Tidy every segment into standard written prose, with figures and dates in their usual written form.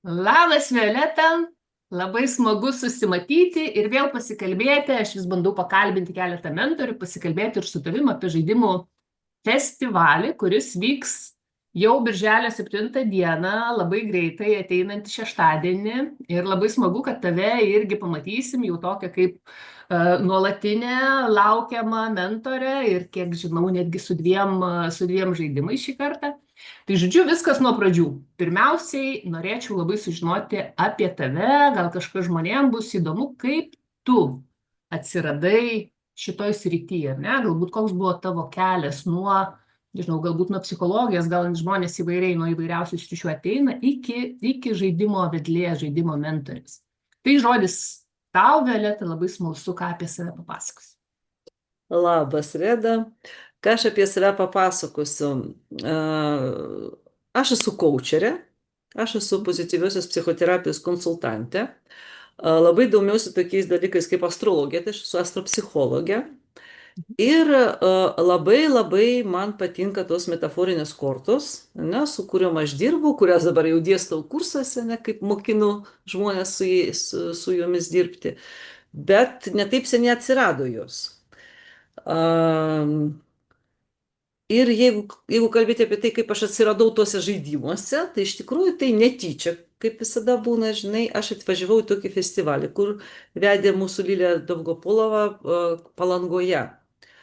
Labas, Violeta. Labai smagu susimatyti ir vėl pasikalbėti. Aš vis bandau pakalbinti keletą mentorių, pasikalbėti ir su tavim apie žaidimų festivalį, kuris vyks jau Birželio 7 dieną, labai greitai ateinantį šeštadienį. Ir labai smagu, kad tave irgi pamatysim jau tokią kaip nuolatinę laukiamą mentorę ir, kiek žinau, netgi su dviem žaidimais šį kartą. Tai žodžiu, viskas nuo pradžių. Pirmiausiai norėčiau labai sužinoti apie tave, gal kažkas žmonėms bus įdomu, kaip tu atsiradai šitoj srityje, ar ne? Galbūt koks buvo tavo kelias nuo, nežinau, galbūt nuo psichologijos, gal žmonės įvairiai nuo įvairiausių sričių ateina iki žaidimo vedlės, žaidimo mentorės. Tai žodis tau, Violeta, labai smalsu, ką apie save papasakos. Labas, Reda. Ką aš apie save papasakosiu? Aš esu coacherė, aš esu pozityviosios psichoterapijos konsultantė. Labai domiuosi tokiais dalykais kaip astrologija, tai aš esu astropsichologė. Ir labai labai man patinka tos metaforinės kortos, ne, su kuriuom aš dirbu, kurias dabar jau dėstau kursuose, ne, kaip mokinu žmonės su jomis dirbti. Bet netaip seniai atsirado jos. Ir jeigu kalbėti apie tai, kaip aš atsiradau tuose žaidimuose, tai iš tikrųjų tai netyčia, kaip visada būna, žinai, aš atvažiavau į tokį festivalį, kur vedė mūsų Lilija Dovgopolova Palangoje.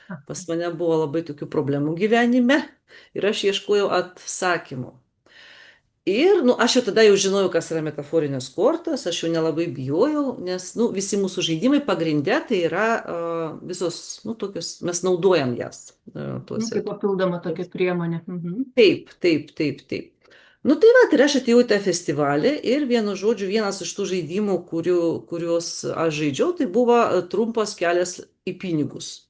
Pas mane buvo labai tokių problemų gyvenime ir aš ieškojau atsakymų. Ir aš jau tada jau žinojau, kas yra metaforinės kortos, aš jau nelabai bijojau, nes visi mūsų žaidimai pagrinde tai yra visos, tokios, mes naudojam jas tuose. Kaip papildoma tokia priemonė. Mhm. Taip, taip, taip, taip. Tai va, ir aš atėjau į tą festivalį ir vienu žodžiu, vienas iš tų žaidimų, kuriuos aš žaidžiau, tai buvo trumpas kelias į pinigus.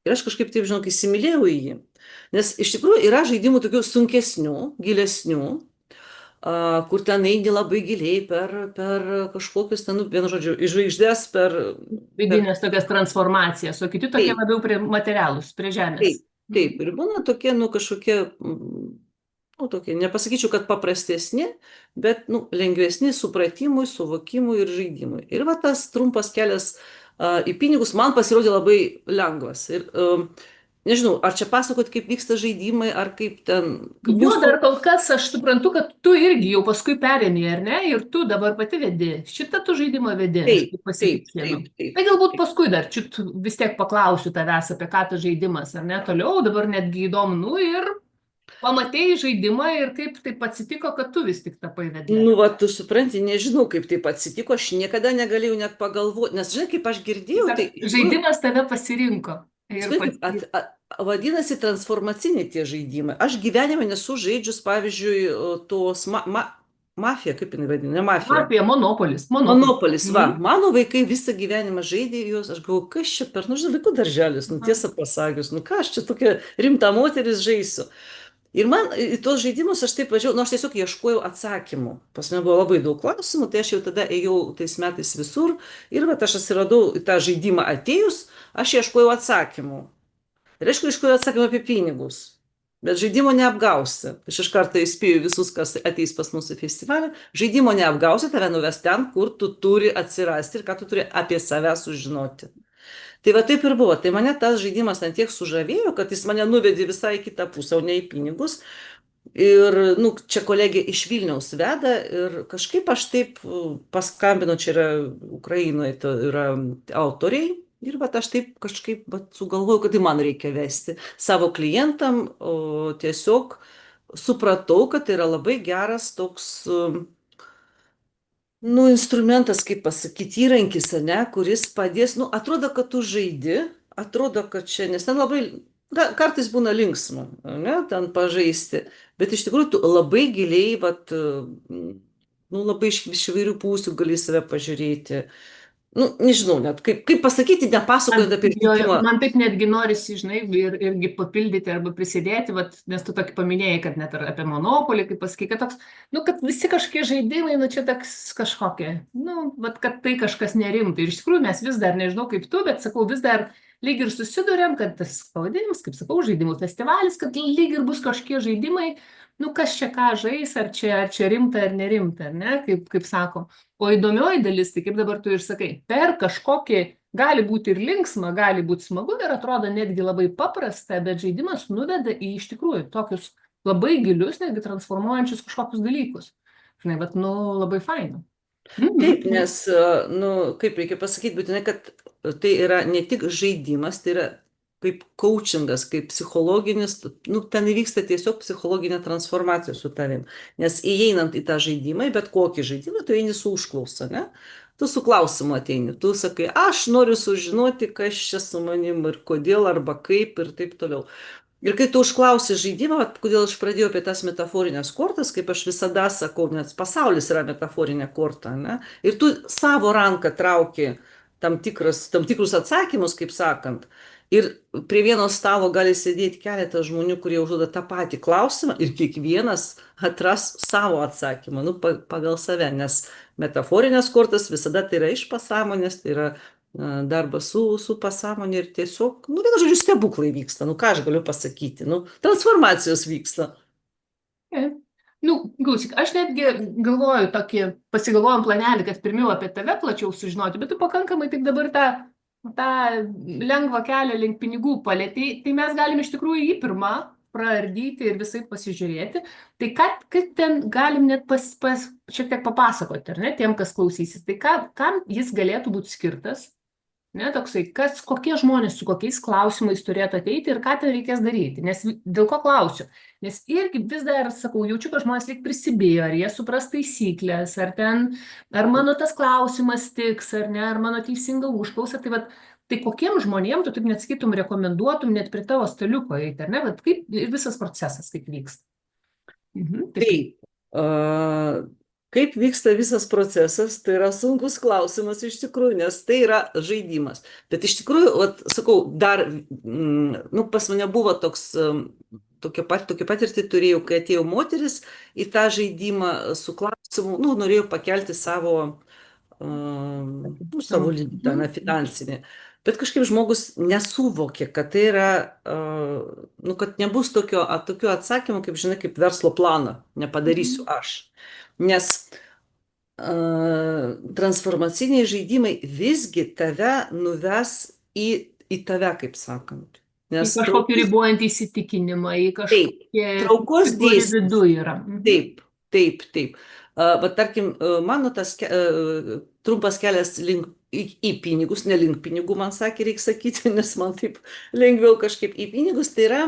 Ir aš kažkaip taip, žinok, įsimylėjau į jį. Nes iš tikrųjų yra žaidimų tokių sunkesnių, gilesnių, kur ten eini labai giliai per kažkokius ten, vienu žodžiu, iš žvaigždės Vidinės tokias transformacijas, o kiti tokie Taip, labiau prie materialus, prie žemės. taip, taip. Ir būna tokie, kažkokie, tokie, nepasakyčiau, kad paprastesni, bet, lengvesni supratimui, suvokimui ir žaidimui. Ir va tas trumpas kelias į pinigus man pasirodė labai lengvas. Ir nežinau, ar čia pasakot, kaip vyksta žaidimai, ar kaip ten Jo, dar kol kas aš suprantu, kad tu irgi jau paskui perėmė, ar ne? Ir tu dabar pati vedi. Šitą tu žaidimą vedi, aš Taip, taip taip, pasitikslinu. taip, taip. Tai galbūt paskui dar vis tiek paklausiu tavęs apie ką tas žaidimas, ar ne? Toliau dabar netgi įdomu, ir pamatėjai žaidimą ir kaip taip atsitiko, kad tu vis tik tapai vedle. Va, tu supranti, nežinau, kaip taip atsitiko, aš niekada negalėjau net pagalvoti, nes, žinai, kaip aš girdėjau, tai Žaidimas tave pasirinko. vadinasi transformaciniai tie žaidimai. Aš gyvenime nesu žaidžius, pavyzdžiui, tos mafija, kaip jinai vadina, ne mafija. Mafija, monopolis. Monopolis, va. Mano vaikai visą gyvenimą žaidė juos, aš galvoju, kas čia per, žinai, vaikų darželis, tiesą pasakius, ką aš čia tokia rimta moteris žaisiu. Ir man į tos žaidimus aš taip važiavau, aš tiesiog ieškojau atsakymų. Pas mane buvo labai daug klausimų, tai aš jau tada ėjau tais metais visur ir va, aš atsiradau į tą žaidimą atėjus, aš ieškojau atsakymų. Ir aišku, ieškojau atsakymų apie pinigus. Bet žaidimo neapgausi. Aš iš karto įspėju visus, kas ateis pas mūsų festivalį. Žaidimo neapgausi, tave nuves ten, kur tu turi atsirasti ir ką tu turi apie save sužinoti. Tai va taip ir buvo. Tai mane tas žaidimas ant tiek sužavėjo, kad jis mane nuvedė visai į kitą pusę, o ne į pinigus. Ir, čia kolegė iš Vilniaus veda ir kažkaip aš taip paskambinu, čia yra Ukrainoje, tai yra autoriai. Ir va aš taip kažkaip sugalvojau, kad tai man reikia vesti savo klientam, o tiesiog supratau, kad tai yra labai geras toks instrumentas, kaip pasakyti, įrankis, ne, kuris padės, atrodo, kad tu žaidi, atrodo, kad čia, nes ten labai, kartais būna linksma, ne, ten pažaisti, bet iš tikrųjų tu labai giliai, labai iš įvairių pusių gali save pažiūrėti. Nežinau net, kaip pasakyti, nepasakojant apie žaidimą. Man taip netgi norisi, žinai, irgi papildyti arba prisidėti, nes tu tokį paminėjai, kad net ir apie monopolį, kaip pasakai, kad toks, kad visi kažkokie žaidimai, čia toks kažkokie, kad tai kažkas nerimta. Ir iš tikrųjų mes vis dar, nežinau kaip tu, bet sakau, vis dar lyg ir susiduriam, kad tas pavadinimas, kaip sakau, žaidimų festivalis, kad lyg ir bus kažkokie žaidimai, nu kas čia ką žais, ar čia rimta ar nerimta, ar ne, kaip sakom. O įdomioji dalis, tai kaip dabar tu ir sakai, per kažkokį, gali būti ir linksma, gali būti smagu ir atrodo netgi labai paprasta, bet žaidimas nuveda į iš tikrųjų tokius labai gilius, netgi transformuojančius kažkokius dalykus. Žinai, bet, nu, labai faina. Taip, nes, nu, kaip reikia pasakyti, būtinai, kad tai yra ne tik žaidimas, tai yra kaip coachingas, kaip psichologinis, nu, ten įvyksta tiesiog psichologinė transformacija su tavim. Nes įeinant į tą žaidimą, į bet kokį žaidimą, tu eini su užklausa, ne? Tu su klausimu ateini, tu sakai, aš noriu sužinoti, kas čia su manim ir kodėl arba kaip ir taip toliau. Ir kai tu užklausi žaidimą, vat kodėl aš pradėjau apie tas metaforinės kortas, kaip aš visada sakau, nes pasaulis yra metaforinė korta, ne? Ir tu savo ranką trauki tam tikrus atsakymus, kaip sakant. Ir prie vieno stalo gali sėdėti keletas žmonių, kurie užduoda tą patį klausimą ir kiekvienas atras savo atsakymą, nu, pagal save, nes metaforinės kortas visada tai yra iš pasąmonės, tai yra darbas su pasąmonė ir tiesiog, nu, vienu žodžiu, stebuklai vyksta, nu, ką aš galiu pasakyti, nu, transformacijos vyksta. Nu, klausyk, aš netgi galvoju tokį, pasigalvojom planelį, kad pirmiau apie tave plačiau sužinoti, bet tu pakankamai taip dabar tą lengvą kelią link pinigų palėtei, tai mes galim iš tikrųjų jį pirmą praardyti ir visai pasižiūrėti. Tai ką ten galim net šiek tiek papasakoti, ar ne, tiem, kas klausysis. Tai kam jis galėtų būti skirtas? Ne, toksai, kokie žmonės su kokiais klausimais turėtų ateiti ir ką ten reikės daryti. Nes dėl ko klausiu? Nes irgi vis dar, sakau, jaučiu, kad žmonės lyg prisibijo, ar jie supras taisyklės, ar mano tas klausimas tiks, ar ne, ar mano teisinga užklausa. Tai kokiem žmonėm tu taip net sakytum, rekomenduotum net prie tavo staliuko eiti, ar ne? Bet kaip visas procesas, kaip vyksta? Taip. Kaip vyksta visas procesas, tai yra sunkus klausimas iš tikrųjų, nes tai yra žaidimas. Bet iš tikrųjų, vat, sakau, dar, nu, pas mane buvo tokia patirtį turėjau, kai atėjo moteris į tą žaidimą su klausimu, nu, norėjau pakelti savo lygį, finansinį. Bet kažkaip žmogus nesuvokė, kad tai yra, nu, kad nebus tokių atsakymų, kaip žinai, kaip verslo planą nepadarysiu aš. Nes transformaciniai žaidimai visgi tave nuves į tave, kaip sakant. Nes į kažkokį ribojantį įsitikinimą, į kažkokį traukos dėsnis vidų yra. Taip. Bet tarkim, mano tas trumpas kelias į pinigus, ne link pinigų, man sakė, reikia sakyti, nes man taip lengviau kažkaip į pinigus, tai yra,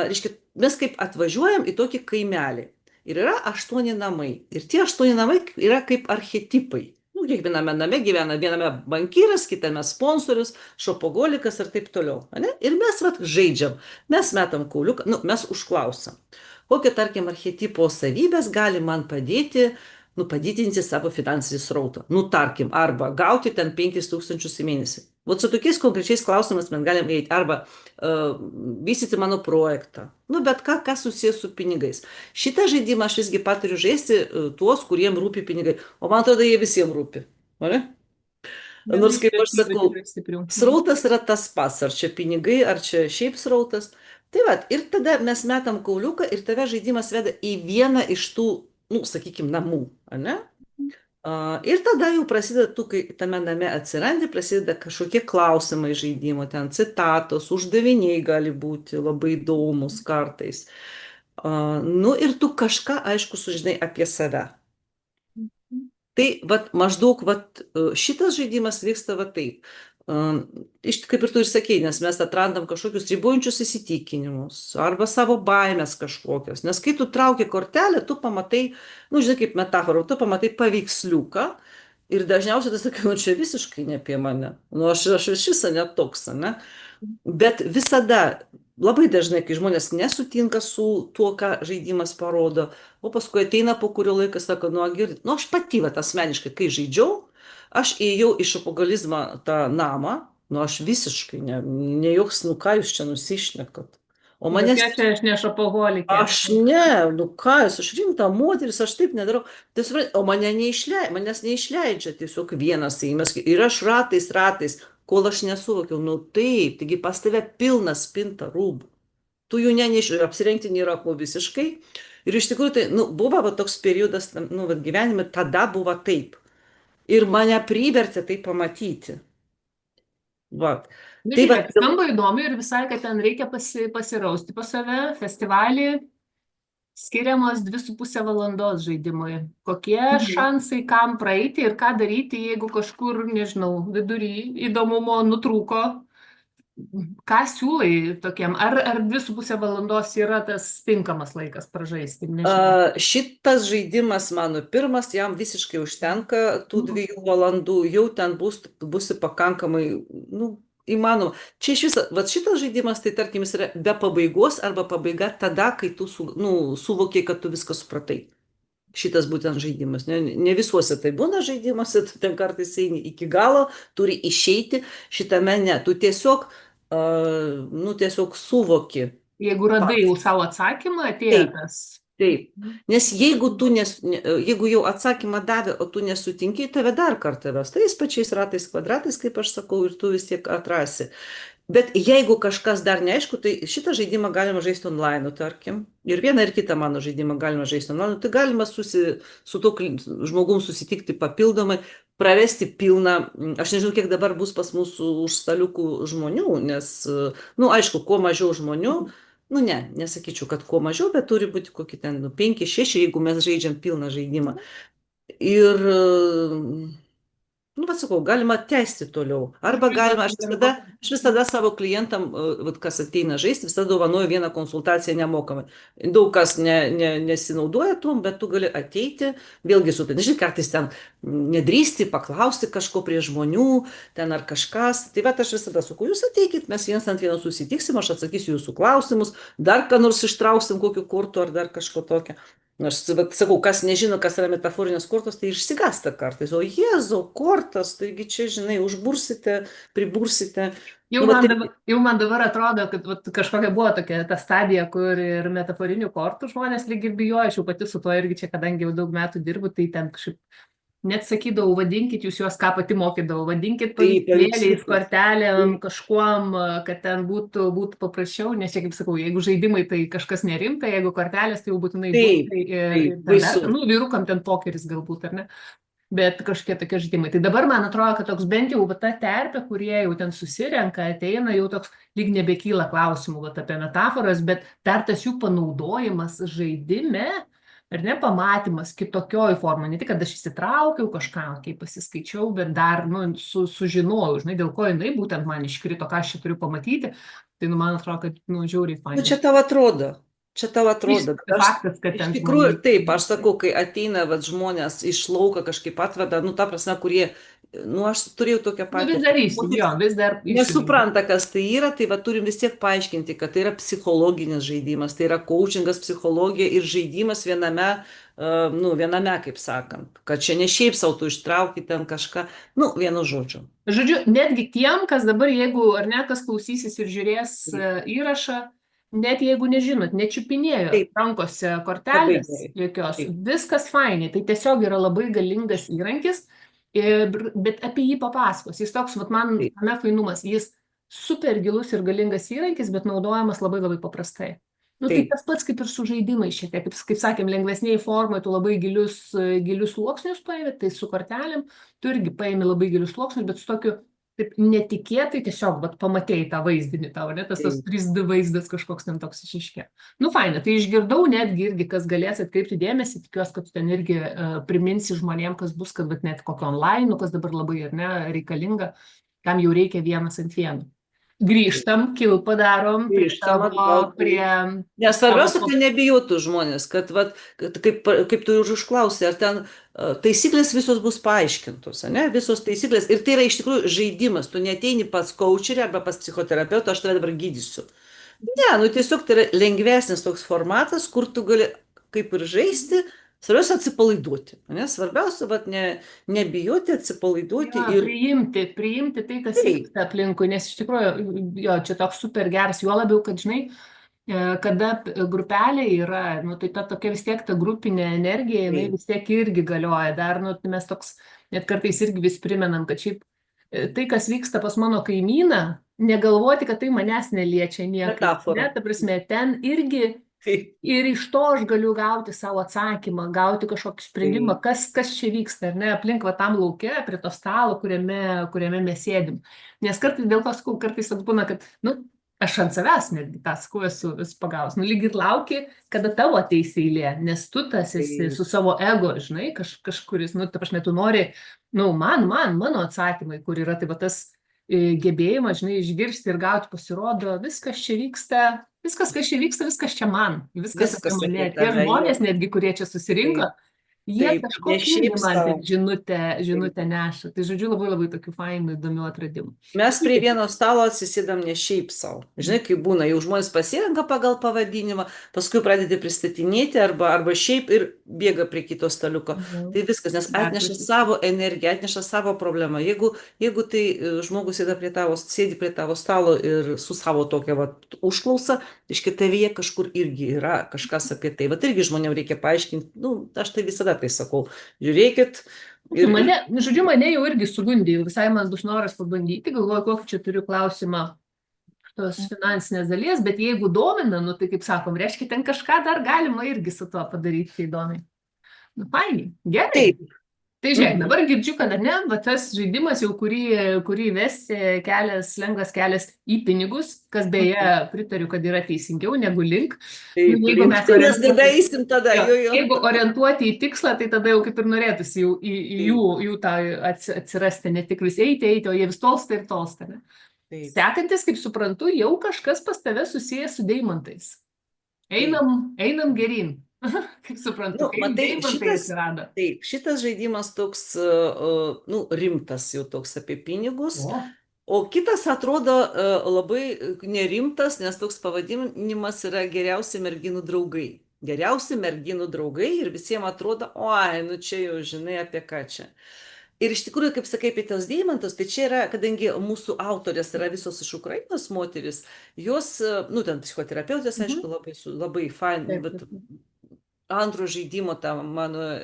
reiškia, mes kaip atvažiuojam į tokį kaimelį. Ir yra 8 namai. Ir tie 8 namai yra kaip archetipai. Nu, kiekviename name gyvena viename bankyras, kitame sponsorius, šopogolikas ir taip toliau. Ne? Ir mes žaidžiam. Mes metam kauliuką, nu, mes užklausam. Kokie, tarkim, archetipo savybės gali man padėti, nu, padidinti savo finansinį srautą. Nu, tarkim, arba gauti ten 5000 į mėnesį. Vat su tokiais konkrečiais klausimais mes galim eiti. Arba vystyti mano projektą. Nu, bet ką susijęs su pinigais. Šitą žaidimą aš visgi patariu žaisti tuos, kuriem rūpi pinigai. O man atrodo, jie visiems rūpi. Ne? Nors, kaip aš sakau, srautas yra tas pats. Ar čia pinigai, ar čia šiaip srautas. Tai va, ir tada mes metam kauliuką ir tave žaidimas veda į vieną iš tų, nu, sakykime, namų, ne? Ir tada jau prasideda, tu, kai tame name atsirandi, prasideda kažkokie klausimai žaidimo, ten citatos, uždaviniai gali būti labai įdomus kartais. Nu, ir tu kažką, aišku, sužinai apie save. Tai, vat, maždaug, vat, šitas žaidimas vyksta va taip. Kaip ir tu ir sakei, nes mes atrandam kažkokius ribojančius įsitikinimus arba savo baimės kažkokios. Nes kai tu trauki kortelę, tu pamatai, nu, žinai, kaip metafora, tu pamatai paveiksliuką ir dažniausiai tai sakai, nu, čia visiškai ne apie mane. Nu, aš iš viso net toks, ne? Bet visada, labai dažnai, kai žmonės nesutinka su tuo, ką žaidimas parodo, o paskui ateina po kurio laiką, sako, nu, girdit, nu, aš pati, vat, asmeniškai, kai žaidžiau, aš įėjau į šopogalizmą tą namą, nu aš visiškai, ne joks, nu ką jūs čia nusišnekat. O manęs... Aš ne šopogolikė. Aš ne, nu ką jūs, aš rimta moteris, aš taip nedarau. O manęs neišleidžia tiesiog vienas įimas. Ir aš ratais, kol aš nesuvokiau, nu taip, taigi pas tave pilna spinta rūbų. Tu jų nenešiu, apsirengti nėra ko visiškai. Ir iš tikrųjų, tai, nu, buvo va, toks periodas, nu, va, gyvenime, tada buvo taip. Ir mane privertė tai pamatyti. Va. Nu, Tai va, žiūrėk, skamba įdomu ir visai, kad ten reikia pasirausti pas save, festivalį, skiriamos 2,5 valandos žaidimui. Kokie mhm. šansai kam praeiti ir ką daryti, jeigu kažkur, nežinau, vidury įdomumo nutrūko? Ką siūlai tokiem? Ar 2,5 valandos yra tas tinkamas laikas pražaisti? Nežinau. Šitas žaidimas mano pirmas, jam visiškai užtenka tų Mhm. 2 valandų, jau ten būsi pakankamai, nu, įmanoma. Čia iš viso, va šitas žaidimas, tai tarkim, jis yra be pabaigos arba pabaiga tada, kai tu nu, suvokiai, kad tu viską supratai. Šitas būtent žaidimas. Ne visuose tai būna žaidimuose, tu ten kartais eini iki galo, turi išeiti, šitame ne. Tu tiesiog, nu, tiesiog suvoki. Jeigu radai Pats. jau savo atsakymą, atėjo Taip. tas. Taip, Mhm. nes jeigu jau atsakymą davė, o tu nesutinki, tave dar kartą ves tais pačiais ratais kvadratais, kaip aš sakau, ir tu vis tiek atrasi. Bet jeigu kažkas dar neaišku, tai šitą žaidimą galima žaisti online, tarkim. Ir vieną ir kitą mano žaidimą galima žaisti online. Tai galima su tuo žmogum susitikti papildomai, pravesti pilną. Aš nežinau, kiek dabar bus pas mūsų už staliukų žmonių, nes, nu, aišku, kuo mažiau žmonių, nu, nesakyčiau, kad kuo mažiau, bet turi būti kokie ten, nu, 5, 6, jeigu mes žaidžiam pilną žaidimą. Ir nu, bet sakau, galima tęsti toliau. Arba galima, aš visada savo klientam, vat, kas ateina žaisti, visada dovanoju vieną konsultaciją nemokamai. Daug kas nesinaudoja tuom, bet tu gali ateiti, vėlgi su tai, nežinai, kartais ten nedrįsti, paklausti kažko prie žmonių, ten ar kažkas. Tai va, aš visada sakau, jūs ateikit, mes vienas ant vieno susitiksim, aš atsakysiu jūsų klausimus, dar ką nors ištrauksim, kokiu kortu ar dar kažko tokio. Nors, bet sakau, kas nežino, kas yra metaforinės kortos, tai išsigąsta kartais. O Jėzau, kortas, taigi čia, žinai, užbursite, pribursite. Jau Nu, va, man tai, dabar, jau man dabar atrodo, kad vat, kažkokia buvo tokia ta stadija, kur ir metaforinių kortų žmonės lyg ir bijojo, aš jau pati su tuo irgi čia, kadangi jau daug metų dirbu, tai ten kažkaip net sakydavau, vadinkit jūs juos, ką pati mokydavau, vadinkit tai paveikslėliais, paveiksliukas. kortelėm, kažkuom, kad ten būtų paprasčiau, nes čia, kaip sakau, jeigu žaidimai, tai kažkas nerimta, jeigu kortelės, tai jau būtinai bus, Taip, tai ir taip, ten dar, baisu. nu, vyrukam ten pokeris galbūt, ar ne? Bet kažkokie tokie žaidimai. Tai dabar man atrodo, kad toks bent jau ta terpė, kurie jau ten susirenka, ateina, jau toks lyg nebekyla klausimų vat, apie metaforas, bet dar tas jų panaudojimas žaidime, ar ne, pamatymas kitokioj formai. Ne tik, kad aš įsitraukiau kažką, kai pasiskaičiau, bet dar nu, sužinojau, žinai, dėl ko jinai būtent man iškrito, ką aš čia turiu pamatyti. Tai nu, man atrodo, kad nu, žiauriai Nu, fainai. čia tau atrodo. Čia tau atrodo. Bet aš Faktas, kad iš ten tikrųjų, žmonės. taip, aš sakau, kai ateina vat, žmonės iš lauko kažkaip atveda, nu, ta prasme, kurie, nu, aš turėjau tokią Nu, vis dar patirtį. jo, vis dar išsiunčia. Nesupranta, kas tai yra, tai va turim vis tiek paaiškinti, kad tai yra psichologinis žaidimas, tai yra coachingas, psichologija ir žaidimas viename, nu, viename, kaip sakant, kad čia ne šiaip savo tu ištrauki ten kažką, nu, vienu žodžiu. Žodžiu, netgi tiem, kas dabar, jeigu ar ne, kas klausysis ir žiūrės Taip, įrašą, net jeigu nežinot, nečiupinėjo taip, rankose labai kortelės gerai. jokios, Taip, viskas fainai, tai tiesiog yra labai galingas įrankis, bet apie jį papasakos. Jis toks, vat man taip, tame fainumas, jis super gilus ir galingas įrankis, bet naudojamas labai labai paprastai. Nu, tai taip, tas pats kaip ir su žaidimais šiek tiek, kaip sakėm, lengvesniai formai, tu labai gilius sluoksnius paėmė, tai su kortelėm tu irgi paėmė labai gilius sluoksnius, bet su tokiu taip netikėtai tiesiog vat, pamatėjai tą vaizdinį tavo, ne, tas taip. 3D vaizdas kažkoks ten toks išiškė. Nu, faina, tai išgirdau netgi irgi, kas galės atkreipti dėmesį, tikiuosi, kad tu ten irgi priminsi žmonėm, kas bus, kad net kokio online, kas dabar labai ar ne reikalinga, kam jau reikia vienas ant vieno. Grįžtam, kilpą darom prie Grįžtam atgal. tavo, prie Nes tavo. svarbiausia, kad nebijotų žmonės, kad, vat, kad kaip tu ir užklausai, ar ten taisyklės visos bus paaiškintos, ne? Visos taisyklės. Ir tai yra iš tikrųjų žaidimas. Tu neteini pas coacherį arba pas psichoterapeutą, aš tave dabar gydysiu. Ne, nu tiesiog tai yra lengvesnis toks formatas, kur tu gali kaip ir žaisti, svarbiausia atsipalaiduoti. Ne? Svarbiausia, vat, nebijoti, atsipalaiduoti Jo, ir priimti tai, kas taip, vyksta aplinkui, nes iš tikrųjų, jo, čia toks super geras, juo labiau, kad, žinai, kada grupelė yra, nu, tai ta tokia vis tiek ta grupinė energija, jinai taip, vis tiek irgi galioja. Dar, nu, tai mes toks, net kartais irgi vis primenam, kad šiaip tai, kas vyksta pas mano kaimyną, negalvoti, kad tai manęs neliečia niekaip. Ne, metafora. ta prasme, ten irgi Taip, Ir iš to aš galiu gauti savo atsakymą, gauti kažkokį sprendimą, taip, kas čia vyksta, ar ne, aplink va tam lauke, prie to stalo, kuriame mes sėdim. Nes kartais dėl to sakau, kartais toks būna, kad, nu, aš ant savęs netgi tą sakau, esu pagavus. Nu, lyg ir lauki, kada tavo ateis eilė, nes tu tas esi taip, su savo ego, žinai, kažkuris, nu, ta prasme, tu nori, nu, mano atsakymai, kur yra tai va tas gebėjimas, žinai, išgirsti ir gauti, pasirodo, viskas čia vyksta. Viskas, kas čia vyksta, viskas čia man, viskas apie viskas mane. apie Tie tave, jo, žmonės netgi, kurie čia susirinko, taip, jie taip, ne kažkokią irgi šiaip man sau. taip žinutę, Taip. žinutę neša. Tai žodžiu, labai labai tokių fainų, įdomių atradimų. Mes prie vieno stalo atsisėdam ne šiaip sau. Žinai, kaip būna, jau žmonės pasirenka pagal pavadinimą, paskui pradedi pristatinėti arba šiaip ir bėga prie kito staliuko. Mhm. Tai viskas, nes atneša Perklausyt. savo energiją, atneša savo problemą. Jeigu tai žmogus sėdi prie tavo stalo ir su savo tokia va, užklausa, iš kitavyje kažkur irgi yra kažkas apie tai. Vat irgi žmonėms reikia paaiškinti, nu, aš tai visada tai sakau, žiūrėkit. Ir Mane, nu, žodžiu, mane jau irgi sugundė, jau visai man bus noras pabandyti, galvoju, kokį čia turiu klausimą tos finansinės dalies, bet jeigu domina, nu tai kaip sakom, reiškia, ten kažką dar galima irgi su tuo padaryti įdomiai. Nu, fainiai, gerai. taip. Tai žiūrėk, Mhm. dabar girdžiu, kad ar ne, va tas žaidimas jau, kurį vesti kelias, lengvas kelias į pinigus, kas beje, Mhm. pritariu, kad yra teisingiau negu link. Nu, Taip, jeigu mes rinkti, nes tada orientuoti, eisim tada, jo, jo. jeigu orientuoti į tikslą, tai tada jau kaip ir norėtųsi į Taip, jų tą atsirasti, ne tik vis eiti, o jie vis tolsta ir tolsta. Ne? taip. Sekantis, kaip suprantu, jau kažkas pas tave susijęs su deimantais. Taip. Einam geryn. Kaip suprantu, Nu, kaip matai, deimantai atsirado. šitas žaidimas toks, nu, rimtas jau toks apie pinigus, O. o kitas atrodo labai nerimtas, nes toks pavadinimas yra geriausi merginų draugai. Geriausi merginų draugai ir visiems atrodo, oi, nu čia jau žinai apie ką čia. Ir iš tikrųjų, kaip sakai apie tos deimantus, tai čia yra, kadangi mūsų autorės yra visos iš Ukrainos moteris, jos, nu, ten psichoterapeutės, Mhm. aišku, labai fain, Taip, bet taip, taip. antro žaidimo tą mano,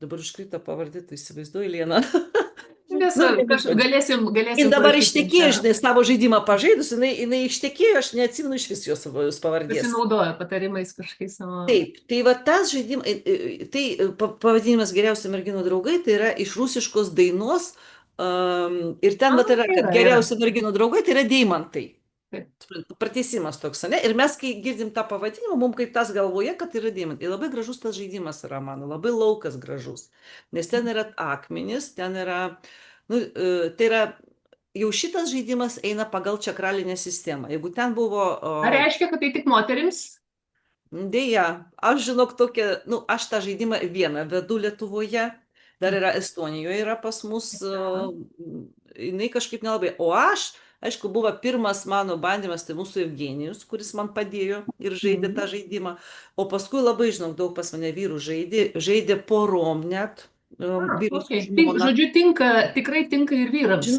dabar užkrito pavardė, tu įsivaizduoji, Liena. Nu, Nesvarbu, vienu žodžiu. Jin galėsim dabar parašyti ištekėjo, čia. žinai, savo žaidimą pažaidus, jinai ištekėjo, aš neatsimenu iš vis jos pavardės. Pasinaudojo patarimais kažkokiais savo. Taip, tai va tas žaidimas, tai pavadinimas geriausi merginų draugai, tai yra iš rusiškos dainos, ir ten va tai yra, kad Yra. geriausi merginų draugai tai yra deimantai. Taip. Pratęsimas toks, ne? Ir mes, kai girdim tą pavadinimą, mums kaip tas galvoje, kad yra deimantai. Ir labai gražus tas žaidimas yra mano, labai laukas gražus. Nes ten yra akmenys, ten yra, nu, tai yra, jau šitas žaidimas eina pagal čakralinę sistemą. Jeigu ten buvo, Ar reiškia, kad tai tik moterims? dėja, aš žinok tokia, nu, aš tą žaidimą vieną vedu Lietuvoje, dar yra Estonijoje, yra pas mus, Aha. jinai kažkaip nelabai. O aš, aišku, buvo pirmas mano bandymas, tai mūsų Evgenijus, kuris man padėjo ir žaidė tą Mhm. žaidimą. O paskui labai, žinok, daug pas mane vyrų žaidė porom net, vyras su Okay. žmona. Žodžiu, tikrai tinka ir vyrams.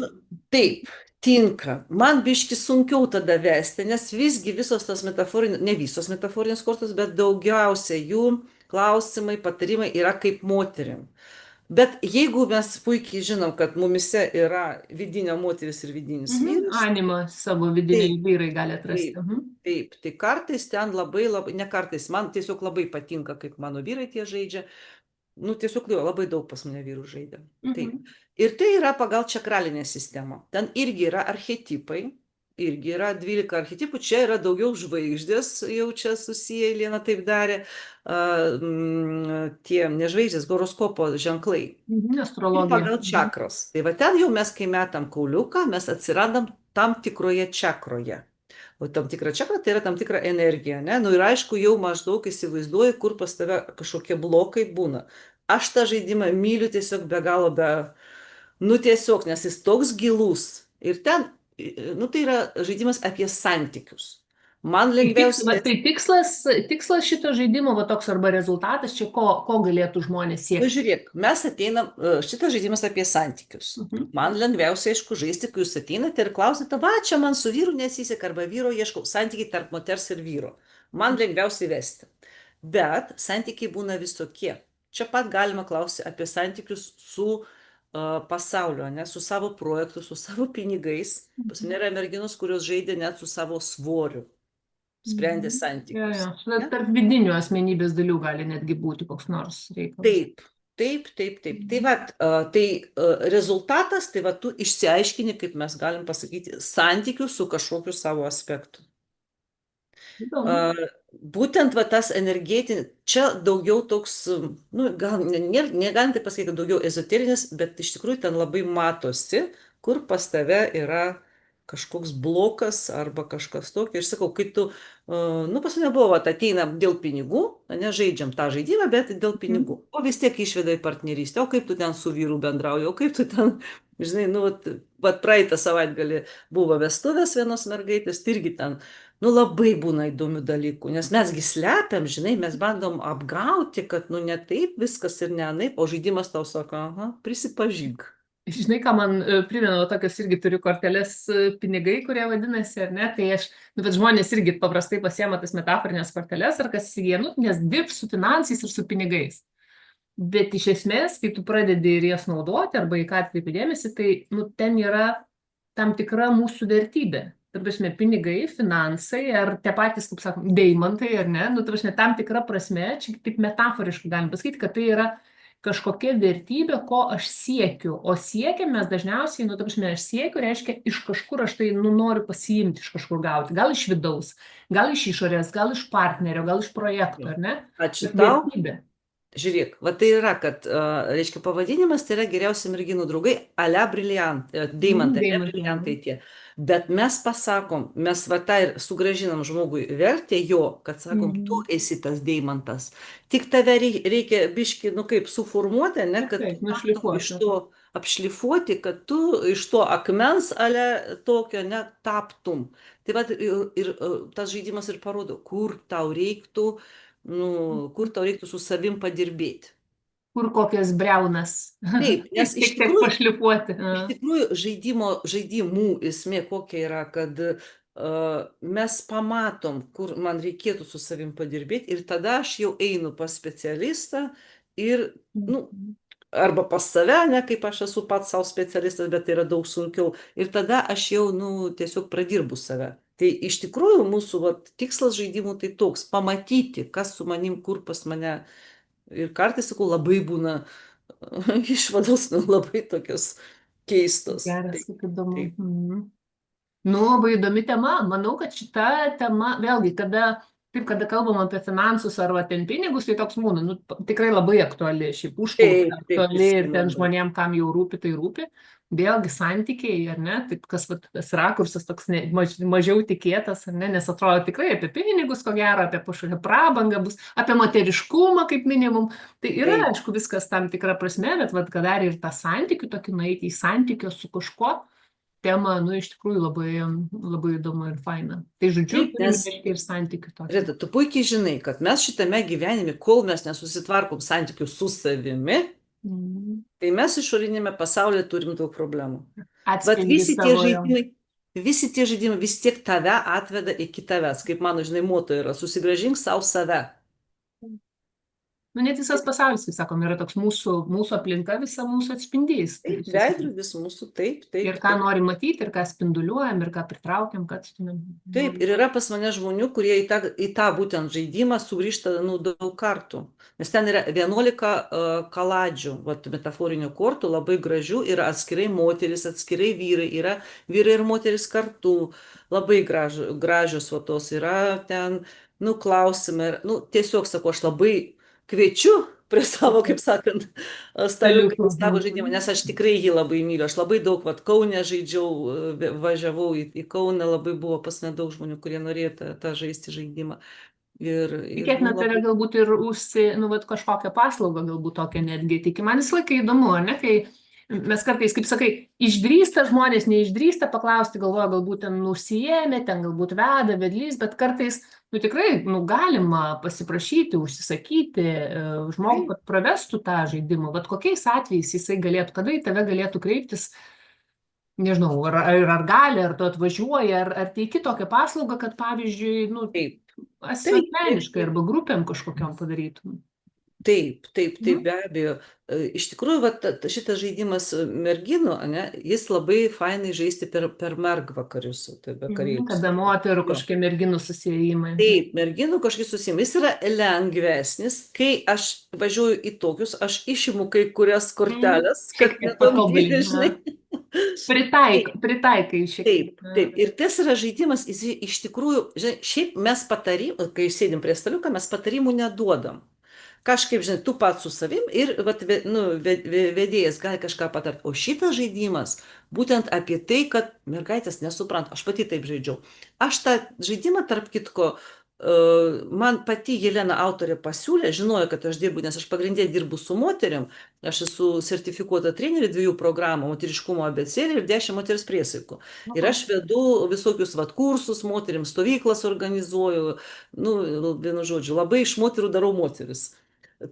Taip, tinka. Man biški sunkiau tada vesti, nes visgi visos tos metaforinės, ne visos metaforinės kortos, bet daugiausia jų klausimai, patarimai yra kaip moterim. Bet jeigu mes puikiai žinom, kad mumise yra vidinė moteris ir vidinis vyras, Animą savo vidiniai taip, vyrai gali atrasti. taip, taip, tai kartais ten labai, ne kartais, man tiesiog labai patinka, kaip mano vyrai tie žaidžia. Nu, tiesiog jo, labai daug pas mane vyrų žaidė. Taip. Mhm. Ir tai yra pagal čakralinę sistemą. Ten irgi yra archetipai, irgi yra 12 archetipų, čia yra daugiau žvaigždės, jau čia susiję, Liena taip darė, tie nežvaigždės, horoskopo ženklai. Ir Astrologija. pagal čakras. Tai va ten jau mes, kai metam kauliuką, mes atsirandam tam tikroje čakroje. O tam tikra čakra tai yra tam tikra energija, ne? Nu ir aišku, jau maždaug įsivaizduoju, kur pas tave kažkokie blokai būna. Aš tą žaidimą myliu tiesiog be galo, nu tiesiog, nes jis toks gilus. Ir ten, nu tai yra žaidimas apie santykius. Man lengviausia. Tai tikslas šito žaidimo, va toks arba rezultatas, čia ko galėtų žmonės Nu, siekti. žiūrėk, mes ateinam, šitas žaidimas apie santykius. Mhm. Man lengviausia, aišku, žaisti, kai jūs ateinate ir klausite, va, čia man su vyru nesiseka, arba vyro ieškau, santykiai tarp moters ir vyro. Man lengviausiai vesti. Bet santykiai būna visokie. Čia pat galima klausyti apie santykius su pasaulio, ne, su savo projektu, su savo pinigais. Pas mane yra merginos, kurios žaidė net su savo svoriu. sprendė Jo, santykius. jo. Tarp vidinių asmenybės dalių gali netgi būti koks nors reikalas. Taip, taip, taip, taip. Tai vat, rezultatas, tai va tu išsiaiškini, kaip mes galim pasakyti, santykių su kažkokiu savo aspektu. Įdomu. Būtent va tas energetinis, čia daugiau toks, nu, gal negalim tai pasakyti, kad daugiau ezoterinis, bet iš tikrųjų ten labai matosi, kur pas tave yra kažkoks blokas arba kažkas tokio. Ir sakau, kai tu, nu, pas mane buvo, vat, ateina dėl pinigų, ne, žaidžiam tą žaidimą, bet dėl pinigų. O vis tiek išveda į partnerystę, o kaip tu ten su vyru bendrauji, o kaip tu ten, žinai, nu, vat praeitą savaitgalį buvo vestuvės vienos mergaitės, tai irgi ten. Nu, labai būna įdomių dalykų, nes mesgi slepiam, žinai, mes bandom apgauti, kad, nu, ne taip viskas ir ne anaip, o žaidimas tau sako, aha, prisipažink. Žinai, ką man primena, va, tokias irgi turiu korteles pinigai, kurie vadinasi, ar ne, tai aš, nu, bet žmonės irgi paprastai pasiema tas metaforinės korteles, ar kas įsigyja, nu, nes dirbs su finansais ir su pinigais. Bet iš esmės, kai tu pradedi ir jas naudoti, arba į ką atkreipi dėmesį, tai, nu, ten yra tam tikra mūsų vertybė. Ta prasme, pinigai, finansai, ar tie patys, kaip sakom, deimantai, ar ne, nu, ta prasme, tam tikra prasme, čia taip metaforiškai galim pasakyti, kad tai yra kažkokia vertybė, ko aš siekiu, o siekiam mes dažniausiai, nu, ta prasme, aš siekiu, reiškia, iš kažkur aš tai, nu, noriu pasiimti, iš kažkur gauti, gal iš vidaus, gal iš išorės, gal iš partnerio, gal iš projekto, ar ne? Ačiū Bet tau. vertybė. Žiūrėk, va tai yra, kad, reiškia, pavadinimas tai yra geriausi merginų draugai, ale briliantai, deimantai, ne Deimantai, briliantai tie. Bet mes pasakom, mes va tą ir sugražinam žmogui vertę jo, kad sakom, tu esi tas deimantas. Tik tave reikia biški, nu kaip, suformuoti, ne, kad tu Taip, taptum iš nušlifuoti. to, apšlifuoti, kad tu iš to akmens, ale tokio, ne, taptum. Tai va ir tas žaidimas ir parodo, kur tau reiktų, nu, kur tau reiktų su savim padirbėti. Kur kokias briaunas. Taip, nes Šiek tiek pašlifuoti. iš tikrųjų žaidimų esmė kokia yra, kad mes pamatom, kur man reikėtų su savim padirbėti ir tada aš jau einu pas specialistą ir, nu, arba pas save, ne, kaip aš esu pats savo specialistas, bet tai yra daug sunkiau. Ir tada aš jau, nu, tiesiog pradirbu save. Tai iš tikrųjų mūsų vat, tikslas žaidimų tai toks - pamatyti, kas su manim, kur pas mane. Ir kartais, sakau, labai būna išvados, nu, labai tokios keistos. Geras, Taip, kaip įdomu. taip, Nu, labai įdomi tema. Manau, kad šita tema, vėlgi, kada kalbam apie finansus arba ten pinigus, tai toks būna, nu, tikrai labai aktuali, šiaip užklausa taip, aktuali ir visiem ten labai. žmonėm, kam jau rūpi, tai rūpi. Vėlgi santykiai, ar ne, taip kas vat, tas rakursas toks mažiau tikėtas, ar ne, nes atrodo tikrai apie pinigus, ko gero, apie kažkokią prabangą bus, apie moteriškumą kaip minimum. Tai yra, Taip, aišku, viskas tam tikra prasme, bet vat, kad dar ir tą santykių tokį nueiti į santykio su kažkuo, tema, nu, iš tikrųjų labai, labai įdomu ir faina. Tai žodžiu, taip, turime nes, reiškia ir santykių tokį. Rita, tu puikiai žinai, kad mes šitame gyvenime, kol mes nesusitvarkom santykių su savimi, Mhm. tai mes išorinėme pasaulyje turim daug problemų. Vat Atspindi savo jau. visi tie žaidimai vis tiek tave atveda iki tavęs, kaip mano, žinai, moto yra, susigražink savo save. Nu, net visas pasaulis, kaip sakom, yra toks mūsų aplinka, visa mūsų atspindys. Taip, veidrodis mūsų, taip, Ir taip, ką taip. norim matyti, ir ką spinduliuojam, ir ką pritraukiam, kad atstumėm. Taip, ir yra pas mane žmonių, kurie į tą būtent žaidimą sugrįžta, nu, daug kartų. Nes ten yra 11 kaladžių, vat, metaforinių kortų, labai gražių, yra atskirai moteris, atskirai vyrai, yra vyrai ir moteris kartu, labai gražios vatos, yra ten, nu, klausimai, nu, tiesiog, sakau, aš labai kviečiu prie savo, kaip sakant, staliuką į savo žaidimą, nes aš tikrai jį labai myliu. Aš labai daug, vat, Kaune žaidžiau, važiavau į Kauną, labai buvo pas mane daug žmonių, kurie norėjo tą žaisti žaidimą. Ir Tikėtina, nu, tai yra labai... galbūt ir nu, vat, kažkokią paslaugą, galbūt tokią netgi. Tik man visą laiką įdomu, ne, kai mes kartais, kaip sakai, išdrįsta žmonės, neišdrįsta paklausti, galvoja, galbūt ten užsijėmė, ten galbūt veda, vedlys, bet kartais, nu tikrai, nu galima pasiprašyti, užsisakyti žmogų, kad pravestų tą žaidimą. Vat kokiais atvejais jisai galėtų, kada į tave galėtų kreiptis, nežinau, ar gali, ar tu atvažiuoji, ar teiki tokią paslaugą, kad pavyzdžiui, nu, Taip, taip, asmeniškai taip. arba grupėm kažkokiam padarytum. Taip, taip, taip, Mhm. be abejo. Iš tikrųjų, va, šitas žaidimas merginų, ane, jis labai fainai žaisti per mergvakarius, tai Mhm. vakarėlius. Kada moterų Jo. kažkokie merginų susijimai. Taip, merginų kažkaip susijimas. Jis yra lengvesnis. Kai aš važiuoju į tokius, aš išimu kai kurias Mhm. korteles, Šiek kad tiek netampyti, patobulini. žinai. Pritaikai šiek tiek. Taip, taip. Ir tas yra žaidimas, jis iš tikrųjų, žinai, šiaip mes patarimų, kai sėdim prie staliuką, mes patarimų neduodam. Kažkaip, žinai, tu pats su savim ir vat, vedėjas gali kažką patart. O šitas žaidimas būtent apie tai, kad mergaitės nesupranta. Aš pati taip žaidžiau. Aš tą žaidimą, tarp kitko, man pati Jelena autorė pasiūlė, žinojo, kad aš dirbu, nes aš pagrindė dirbu su moteriam. Aš esu sertifikuota trenerė 2 programų - moteriškumo abėcėlė ir 10 moters priesaikų. Ir Aha. aš vedu visokius vat kursus, moteriams stovyklas organizuoju. Nu, vienu žodžiu, labai iš moterų darau moteris.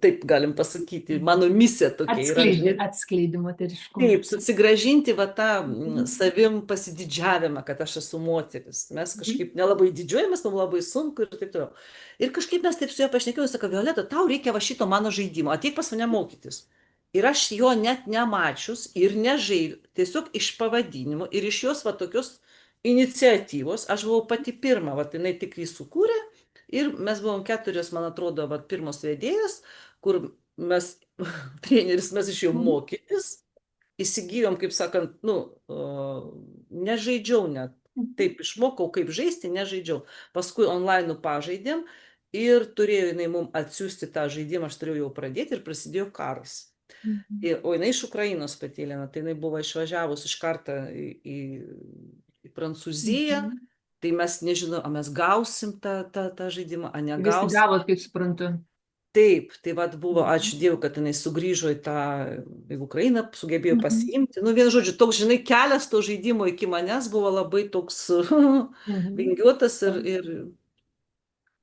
Taip galim pasakyti. Mano misija tokia yra, žinai. Atskleidi moteriškumą. Taip, susigražinti va tą Mhm. savim pasididžiavimą, kad aš esu moteris. Mes Mhm. kažkaip nelabai didžiuojamės, mums labai sunku ir taip toliau. Ir kažkaip mes taip su juo pašnekėjome, sako, Violeta, tau reikia va šito mano žaidimo, ateik pas mane mokytis. Ir aš jo net nemačius ir nežaidžiu, tiesiog iš pavadinimo ir iš jos va tokios iniciatyvos, aš buvau pati pirma, va jinai tik jį sukūrė ir mes buvom 4, man atrodo, va pirmos vedėjas, kur mes, treneris, mes iš jo Mhm. mokytis įsigijom, kaip sakant, nu, nežaidžiau net. Mhm. Taip, išmokau, kaip žaisti, nežaidžiau. Paskui online pažaidėm ir turėjo jinai mums atsiųsti tą žaidimą, aš turėjau jau pradėti ir prasidėjo karas. Mhm. O jinai iš Ukrainos pati Elena, tai jinai buvo išvažiavus iš karto į Prancūziją, Mhm. tai mes nežinau, ar mes gausim tą žaidimą, ar Vis tik negausim. gavot, kaip suprantu. Taip, tai vat buvo, Mhm. ačiū Dievui, kad jinai sugrįžo į Ukrainą, sugebėjo Mhm. pasiimti. Nu, vienu žodžiu, toks, žinai, kelias to žaidimo iki manęs buvo labai toks Mhm. vingiuotas ir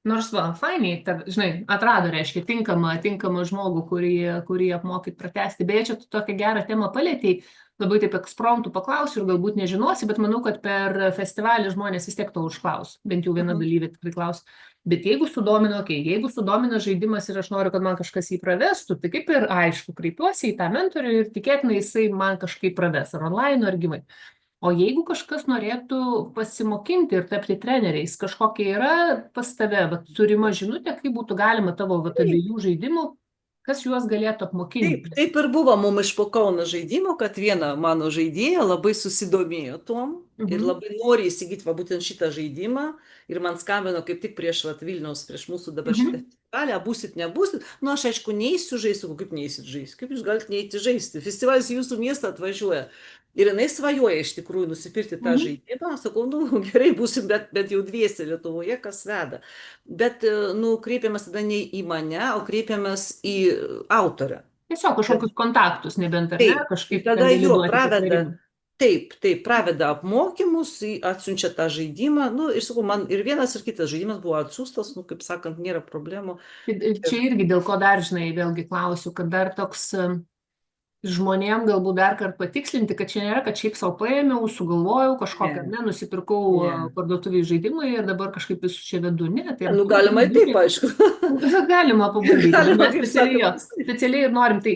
Nors va, fainiai, žinai, atrado, reiškia, tinkamą žmogų, kurį apmokyt pratesti. Beje, čia tu tokią gerą temą palėtėjai, labai taip ekspromptu paklausiu ir galbūt nežinosi, bet manau, kad per festivalį žmonės vis tiek to užklaus. Bent jau viena Mhm. dalyvė tikrai klaus. Bet jeigu sudomina, jeigu sudomina žaidimas ir aš noriu, kad man kažkas jį pravestų, tai kaip ir aišku, kreipiuosi į tą mentorių ir tikėtina jisai man kažkaip praves, ar online, ar gyvai. O jeigu kažkas norėtų pasimokinti ir tapti treneriais, kažkokia yra pas tave, vat, turima žinutė, kaip būtų galima tavo vat, Taip, abiejų žaidimų, kas juos galėtų taip, apmokinti. taip ir buvo mum iš po Kauno žaidimo, kad viena mano žaidėja labai susidomėjo tuom ir Mhm. labai nori įsigyti va būtent šitą žaidimą ir man skambino kaip tik prieš vat, Vilniaus, prieš mūsų dabar šitą Mhm. festivalį, būsit, nebūsit. Nu, aš aišku, neįsiu žaisti, kaip neįsit žaisti, kaip jūs galite neįti žaisti. Festivalis į jūsų miestą atvažiuoja. Ir jinai svajoja iš tikrųjų nusipirkti tą Mhm. žaidimą. Sakau, nu gerai, būsim bet jau dviese Lietuvoje, kas veda. Bet, nu, kreipiamas tada ne į mane, o kreipiamas į autorę. Tiesiog Kad kažkokius kontaktus, nebent ar ne, taip, ir kažkaip ten tada gali jo duoti praveda, patarimų. taip, praveda apmokymus, atsiunčia tą žaidimą, nu, ir sakau, man ir vienas, ir kitas žaidimas buvo atsiųstas, nu, kaip sakant, nėra problemų. Čia irgi dėl ko dar, žinai, vėlgi klausiu, kad dar toks žmonėm galbūt dar kartą patikslinti, kad čia nėra, kad šiaip savo paėmiau, sugalvojau kažkokią, Ne, ne, nusipirkau ne. parduotuvėje žaidimą ir dabar kažkaip visus čia vedu. Ne, tai Nu, galima ir taip, aišku. galima pabandyti, bet Galima, mes kaip specialiai, sakoma, jo, visaip. specialiai ir norim. Tai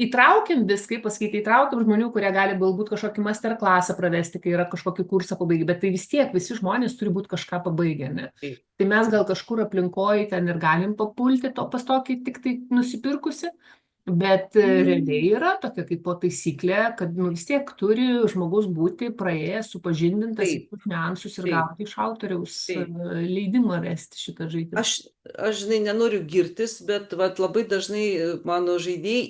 įtraukiam viską, kaip pasakyti, įtraukiam žmonių, kurie gali galbūt kažkokį masterclassą pravesti, kai yra kažkokį kursą pabaigę, bet tai vis tiek visi žmonės turi būti kažką pabaigę, ne? Taip, Tai mes gal taip. kažkur aplinkoje ten ir galim papulti to pas tokį tik tai nusipirkusi, bet realiai yra tokia kaip po taisyklė, kad nu, vis tiek turi žmogus būti praėjęs, supažindintas Taip, visus niuansus ir taip, gauti iš autoriaus taip. leidimą vesti šitą žaidimą. Aš, aš, žinai, nenoriu girtis, bet vat, labai dažnai mano žaidėjai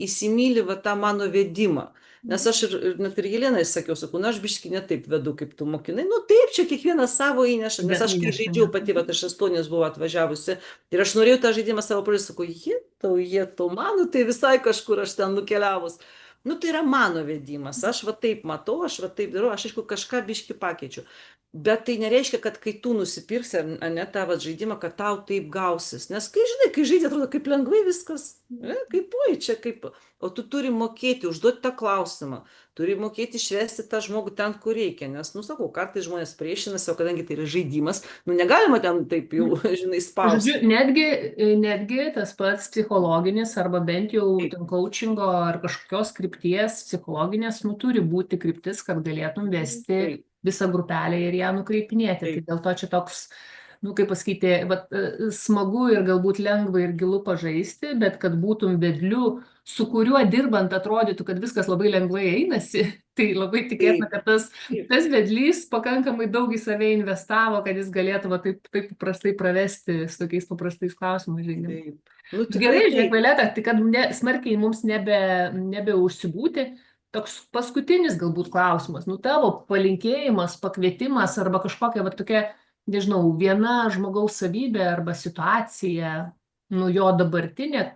įsimyli va, tą mano vedimą. Nes aš ir net ir Jelenai sakiau, sakau, na, aš biški ne taip vedu, kaip tu mokinai. Nu taip, čia kiekvienas savo įneša. Nes Bet aš kai įneša, žaidžiau ne. pati, va, aš 8 buvau atvažiavusi ir aš norėjau tą žaidimą savo pradėti, sakau, jie tau mano, tai visai kažkur aš ten nukeliavus. Nu, tai yra mano vedimas. Aš va taip matau, aš va taip darau, aš aišku kažką biški pakeičiu. Bet tai nereiškia, kad kai tu nusipirksi, ar ne tą vat žaidimą, kad tau taip gausis. Nes kai žinai, kai žaidži, atrodo, kaip lengvai viskas. Ne? Kaip oi, čia kaip. O tu turi mokėti, užduoti tą klausimą. turi mokėti išvesti tą žmogų ten, kur reikia, nes, nu, sakau, kartais žmonės priešinasi, o kadangi tai yra žaidimas, nu, negalima ten taip jau, žinai, Žodžiu, spausti. netgi tas pats psichologinis arba bent jau Taip, ten coachingo ar kažkokios krypties psichologinės, nu, turi būti kryptis, kad galėtum vesti taip, visą grupelę ir ją nukreipinėti. Tai taip, dėl to čia toks, nu, kaip pasakyti, vat, smagu ir galbūt lengva ir gilu pažaisti, bet kad būtum vedliu, su kuriuo dirbant atrodytų, kad viskas labai lengvai einasi, tai labai tikėtina, taip, kad tas taip, tas vedlys pakankamai daug į save investavo, kad jis galėtų va, taip paprastai pravesti su tokiais paprastais klausimais žaidimą. taip. Nu, tikrai Gerai, žiūrėk, taip. Violeta, tai kad smarkiai mums nebeužsibūti, toks paskutinis galbūt klausimas, nu tavo palinkėjimas, pakvietimas arba kažkokia va tokia, nežinau, viena žmogaus savybė arba situacija, nu jo dabartinė,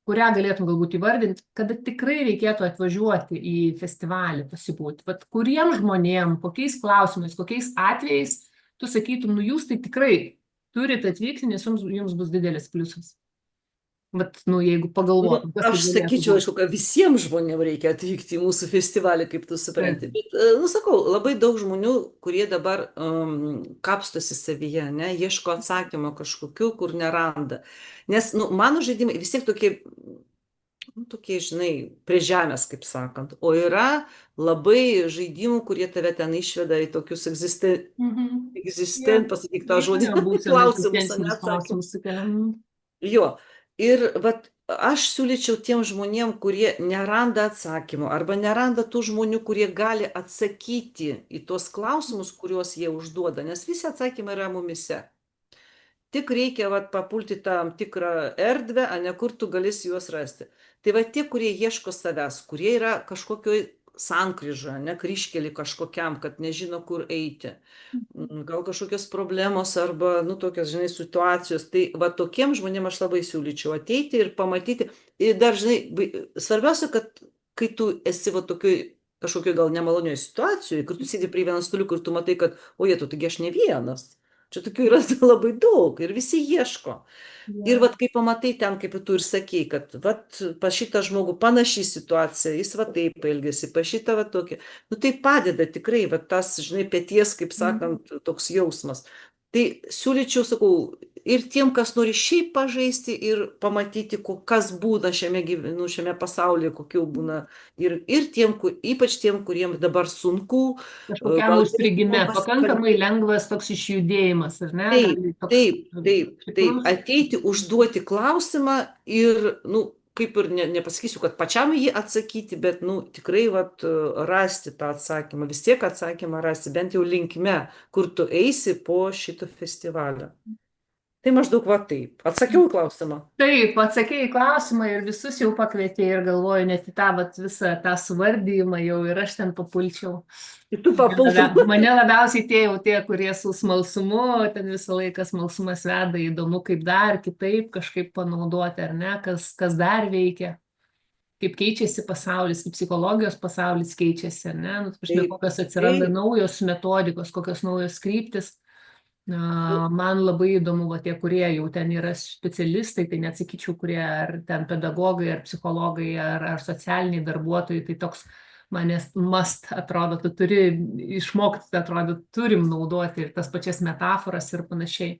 kurią galėtum galbūt įvardinti, kada tikrai reikėtų atvažiuoti į festivalį pasibūti. Vat kuriem žmonėm, kokiais klausimais, kokiais atvejais tu sakytum, nu jūs tai tikrai turite atvykti, nes jums bus didelis pliusas. Vat, nu jeigu Nu, pagalvotum, kas tai aš galėtų sakyčiau, būti. aišku, kad visiems žmonėms reikia atvykti į mūsų festivalį, kaip tu supranti. Taip. Bet, nu, sakau, labai daug žmonių, kurie dabar kapstosi savyje, ne, ieško atsakymą kažkokiu, kur neranda. Nes, nu, mano žaidimai vis tiek tokie, nu, tokie, žinai, prie žemės, kaip sakant. O yra labai žaidimų, kurie tave ten išveda į tokius Yeah. pasakyk tą žodį, Kiekviena būsena klausimus, o ne egzistencinius atsakymus. klausimus sukelia. Jo, ir vat aš siūlyčiau tiem žmonėm, kurie neranda atsakymų arba neranda tų žmonių, kurie gali atsakyti į tuos klausimus, kuriuos jie užduoda, nes visi atsakymai yra mumise. Tik reikia vat, papulti tam tikrą erdvę, a ne kur tu galėsi juos rasti. Tai va tie, kurie ieško savęs, kurie yra kažkokioj sankryžoje, ne kryškelį kažkokiam, kad nežino, kur eiti. Gal kažkokios problemos arba, nu, tokios, žinai, situacijos. Tai va tokiem žmonėm aš labai siūlyčiau ateiti ir pamatyti. Ir dar, žinai, svarbiausia, kad kai tu esi va tokioj kažkokioj gal nemalonioje situacijoje, kur tu sėdi prie vieno staliuko ir tu matai, kad, o jie, tu taigi aš ne vienas. Čia tokių yra labai daug ir visi ieško. Ir Yeah. vat kai pamatai ten, kaip tu ir sakei, kad vat pas šitą žmogų panaši situacija, jis va taip elgesi, pas šitą va tokį. Nu tai padeda tikrai, va tas, žinai, peties, kaip sakant, toks jausmas. Tai siūlyčiau, sakau, ir tiem, kas nori šiaip pažaisti ir pamatyti, kas būna šiame pasaulyje, kokių būna. Ir tiem, ypač tiem, kuriems dabar sunku, Kažkokiam gal užstrigime, pakankamai pasikalbėti. lengvas toks išjudėjimas, ar ne? Taip, Gali toks taip, taip, taip. stiprus. Ateiti, užduoti klausimą ir, nu, kaip ir nepasakysiu, kad pačiam jį atsakyti, bet, nu, tikrai, vat, rasti tą atsakymą, vis tiek atsakymą rasti, bent jau linkme, kur tu eisi po šito festivalio. Tai maždaug va taip. Atsakiau į klausimą. Taip, atsakėjai į klausimą ir visus jau pakvietė ir galvoju, net į tą vat, visą tą suvardymą jau ir aš ten papulčiau. Ir tu papultum. Mane labiausiai tie, kurie su smalsumu, ten visą laiką smalsumas veda, įdomu, kaip dar kitaip kažkaip panaudoti, ar ne, kas dar veikia, kaip keičiasi pasaulis, kaip psichologijos pasaulis keičiasi, ar ne, nu, prasme, Taip, kokios atsiranda taip. naujos metodikos, kokios naujos kryptis. Man labai įdomu, va, tie, kurie jau ten yra specialistai, tai neatsakyčiau, kurie ar ten pedagogai, ar psichologai, ar socialiniai darbuotojai, tai toks manęs must atrodo, tu turi išmokti, atrodo, turim naudoti ir tas pačias metaforas ir panašiai.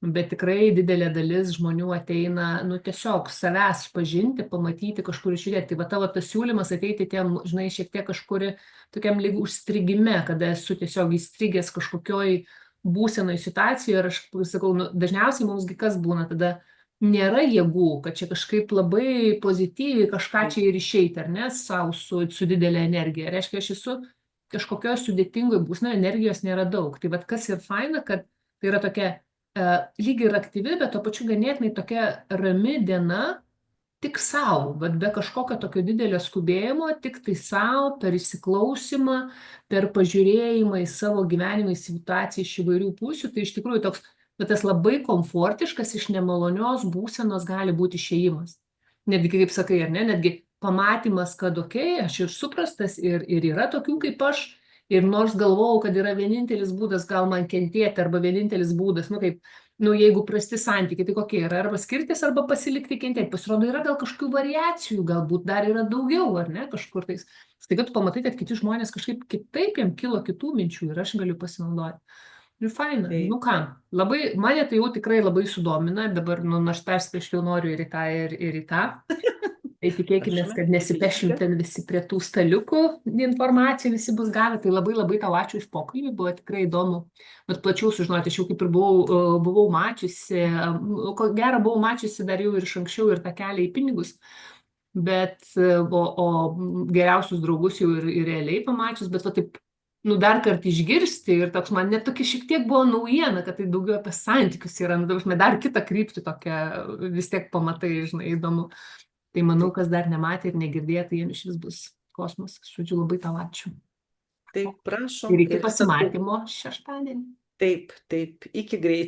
Bet tikrai didelė dalis žmonių ateina, nu, tiesiog savęs pažinti, pamatyti, kažkur išjudėti. Tai va tavo tas siūlymas ateiti tiem, žinai, šiek tiek kažkur tokiam lyg užstrigime, kada esu tiesiog įstrigęs kažkokioj būsenoj situacijoje ir aš sakau, nu, dažniausiai mumsgi kas būna, tada nėra jėgų, kad čia kažkaip labai pozityviai kažką čia ir išeiti, ar ne, savo su didelė energija. Reiškia, aš esu kažkokioje sudėtingoje būsenoje, energijos nėra daug. Tai vad kas ir faina, kad tai yra tokia lyg ir aktyvi, bet to pačiu ganėtinai tokia rami diena, tik savo, bet be kažkokio tokio didelio skubėjimo, tik tai savo, per įsiklausimą, per pažiūrėjimą į savo gyvenimą, į situaciją iš įvairių pusių, tai iš tikrųjų toks, bet tas labai komfortiškas iš nemalonios būsenos gali būti išėjimas. Netgi, kaip sakai, ar ne, netgi pamatymas, kad okei, aš ir suprastas, ir yra tokių kaip aš, ir nors galvojau, kad yra vienintelis būdas gal man kentėti, arba vienintelis būdas, nu kaip nu, jeigu prasti santykiai, tai kokie yra? Arba skirtis, arba pasilikti kentėti. Pasirodo, yra gal kažkokių variacijų, galbūt dar yra daugiau, ar ne, kažkur tais. Staiga tu pamatai, kad kiti žmonės kažkaip kitaip, jiem kilo kitų minčių ir aš galiu pasinaudoti. Ir faina, Tai nu ką, labai, mane tai jau tikrai labai sudomina, dabar, nu, aš perspėškiau noriu ir į tą, ir į tą. Tai tikėkime, prašome, kad nesipešim darykite. ten visi prie tų staliukų, informaciją visi bus gavę. Tai labai labai tau ačiū už pokalbį, buvo tikrai įdomu. Bet plačiau sužinoti, aš jau kaip ir buvau mačiusi, ko gero buvau mačiusi dar jau ir iš anksčiau ir tą kelią į pinigus, bet o geriausius draugus jau ir realiai pamačius, bet va taip, nu dar kartą išgirsti ir toks man net tokia šiek tiek buvo naujiena, kad tai daugiau apie santykius yra, nu, dar kitą kryptį tokią vis tiek pamatai, žinai, įdomu. Tai manau, kas dar nematė ir negirdėjo, tai jiems šis bus kosmosas. Žodžiu, labai tau ačiū. Taip, prašom. Ir iki Ir sakau, pasimatymo šeštadienį. taip, iki greito.